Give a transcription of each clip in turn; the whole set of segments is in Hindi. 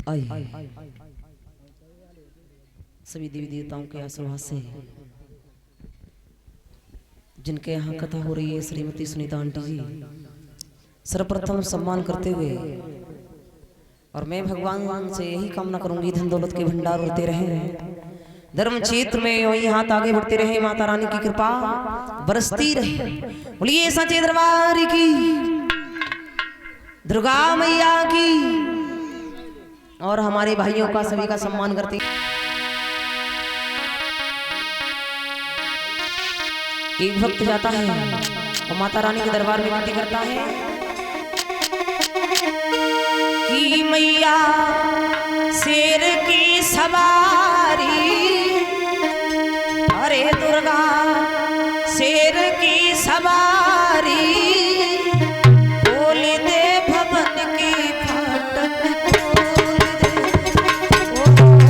आई सभी देवी देवताओं के आशीर्वाद से जिनके यहाँ कथा हो रही है श्रीमती सुनीता आंटी जी, सर्वप्रथम सम्मान करते हुए और मैं भगवान से यही कामना करूंगी धन दौलत के भंडार होते रहे, धर्म क्षेत्र में वही हाथ आगे बढ़ते रहे, माता रानी की कृपा बरसती रहे। बोलिए सच्चे दरबार की, दुर्गा मैया की। और हमारे भाइयों का सभी का सम्मान करते एक भक्त जाता है और माता रानी के दरबार में विनती करता है कि मैया शेर की सवारी, अरे दुर्गा शेर की सवारी, खोल दे भवन की फाटक, खोल दे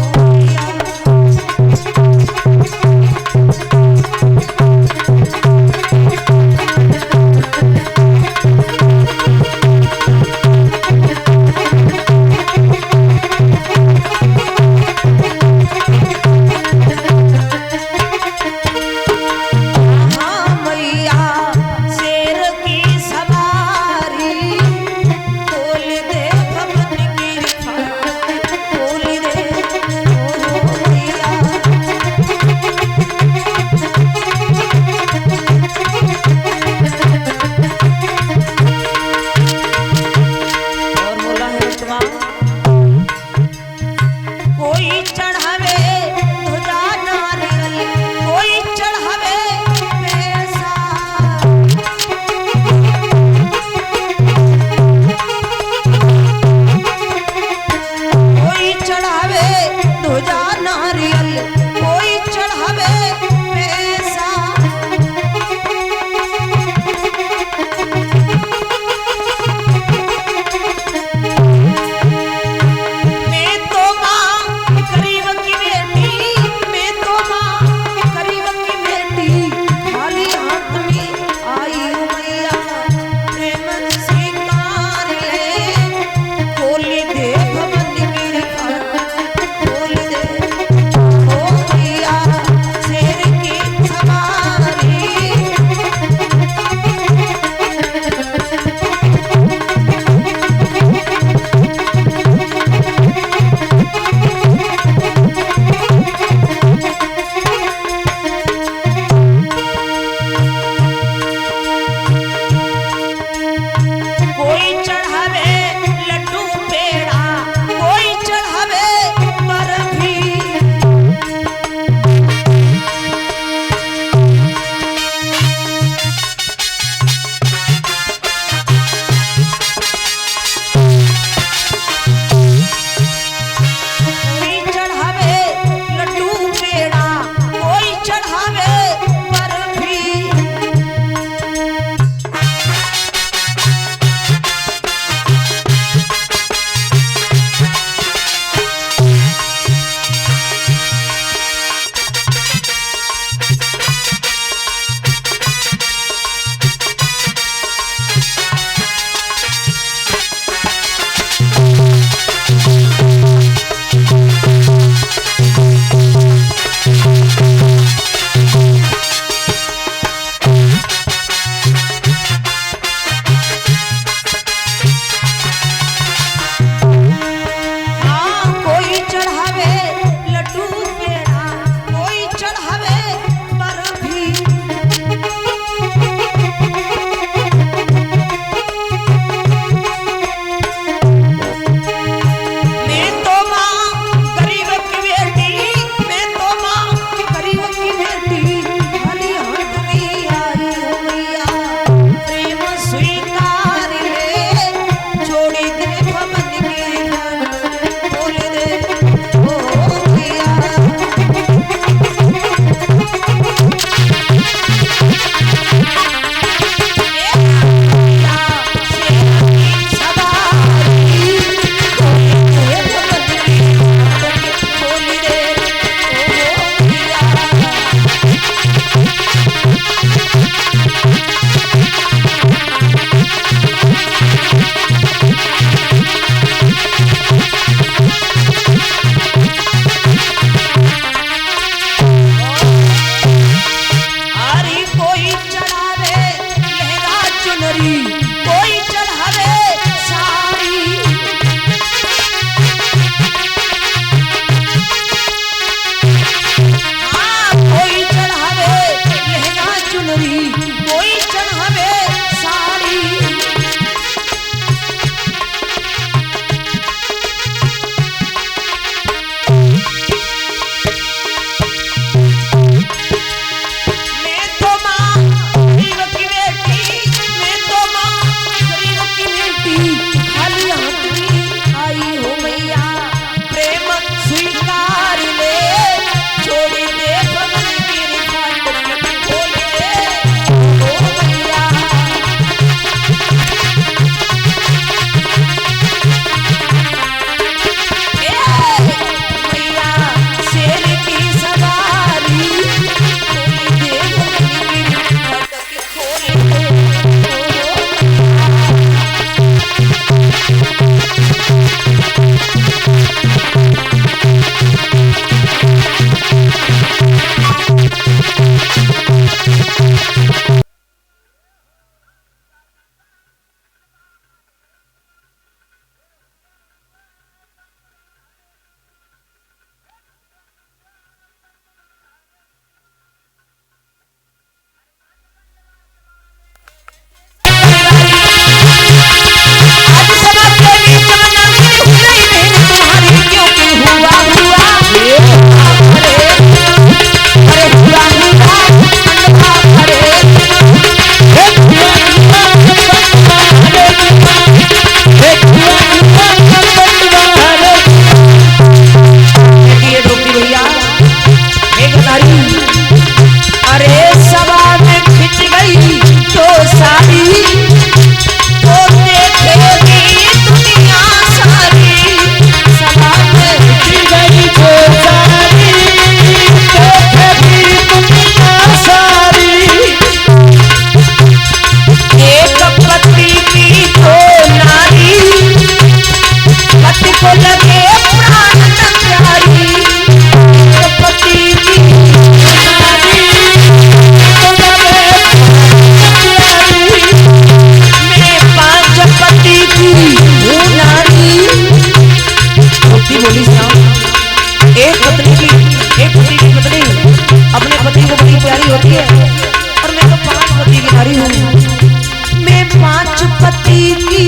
राजपति की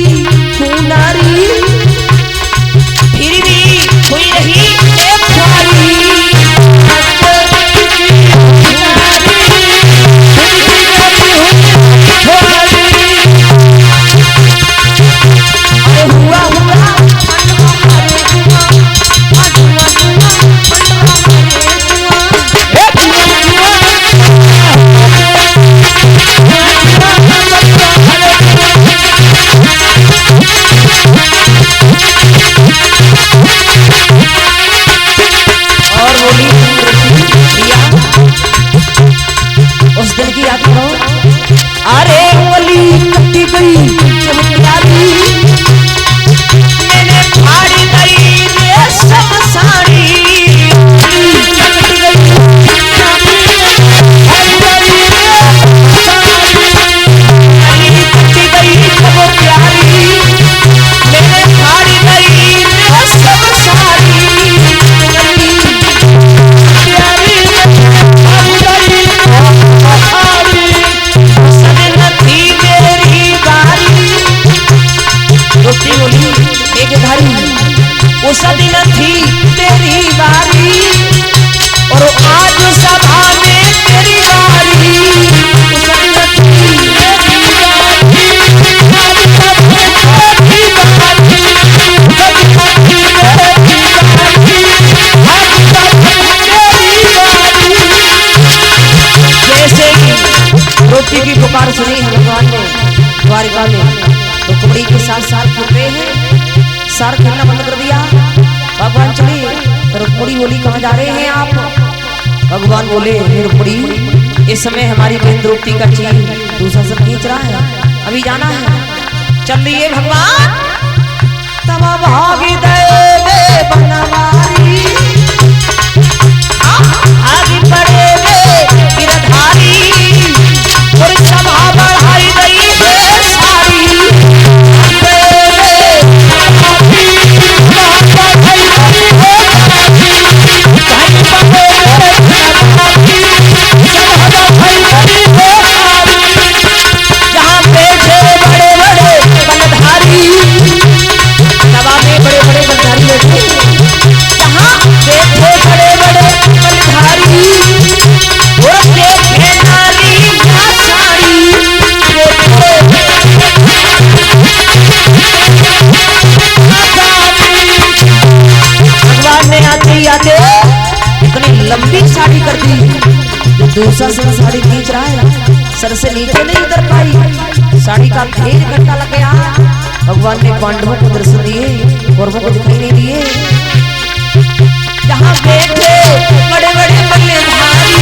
नारी फिर भी हुई रही एक प्यारी। अरे हुआ उस दिन की याद करो। अरे उंगली कटी गई चमत्कारी मैंने फाड़ी गई रेशम साड़ी कटी गई वो प्यारी मैंने फाड़ी गई रेशम साड़ी उस दिन थी तेरी बारी और आज सभा में तेरी बारी। उस दिन थी तेरी जैसे ही रोटी की पुकार सुनी भगवान ने द्वारिका में तो कुबड़ी के साथ साथ खेल हैं सार खेलना बंद कर दिया। भगवान चले तो रुक्मणी बोली कहाँ जा रहे हैं आप? भगवान बोले हे रुक्मणी इस समय हमारी बहन द्रौपदी का चीर दूसरा सब खींच रहा है अभी जाना है। चल रही है भगवान तब भागी देवे बनवारी आगे बढ़े वे गिरधारी और सभा बढ़ाई गई है सारी। जहाँ बैठे बड़े बड़े बलधारी सभा में बड़े बड़े बलधारी बैठे जहाँ बैठे बड़े बड़े बलधारी वो देखे नारी या साड़ी भगवान ने आते ही आते इतनी लंबी साड़ी कर दी जो दूसरा साड़ी खींच रहा है सर से नीचे नहीं उतर पाई साड़ी का ढेर इकट्ठा लग गया। भगवान ने पांडवों को दर्शन दिए कौरवों को दिखाई नहीं दिए। जहाँ बैठे बड़े बड़े बल्लेधारी